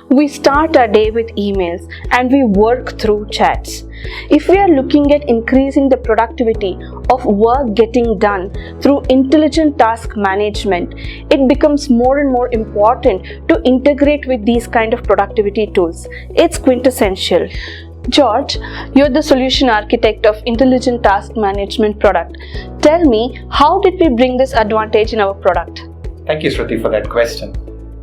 We start our day with emails and we work through chats. If we are looking at increasing the productivity of work getting done through intelligent task management, it becomes more and more important to integrate with these kind of productivity tools. It's quintessential. George, you're the solution architect of Intelligent Task Management product. Tell me, how did we bring this advantage in our product? Thank you, Shruti, for that question.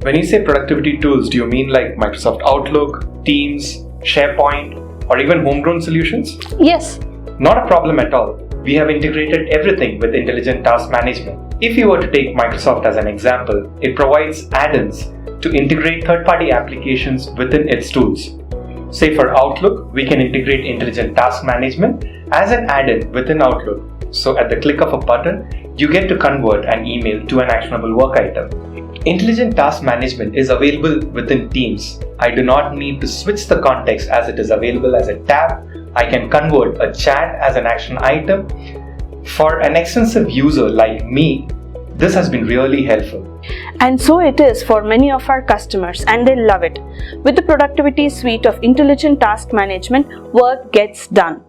When you say productivity tools, do you mean like Microsoft Outlook, Teams, SharePoint, or even homegrown solutions? Yes. Not a problem at all. We have integrated everything with Intelligent Task Management. If you were to take Microsoft as an example, it provides add-ins to integrate third-party applications within its tools. Say for Outlook, we can integrate Intelligent Task Management as an add-in within Outlook. So at the click of a button, you get to convert an email to an actionable work item. Intelligent Task Management is available within Teams. I do not need to switch the context as it is available as a tab. I can convert a chat as an action item. For an extensive user like me, this has been really helpful. And so it is for many of our customers, and they love it. With the productivity suite of Intelligent Task Management, work gets done.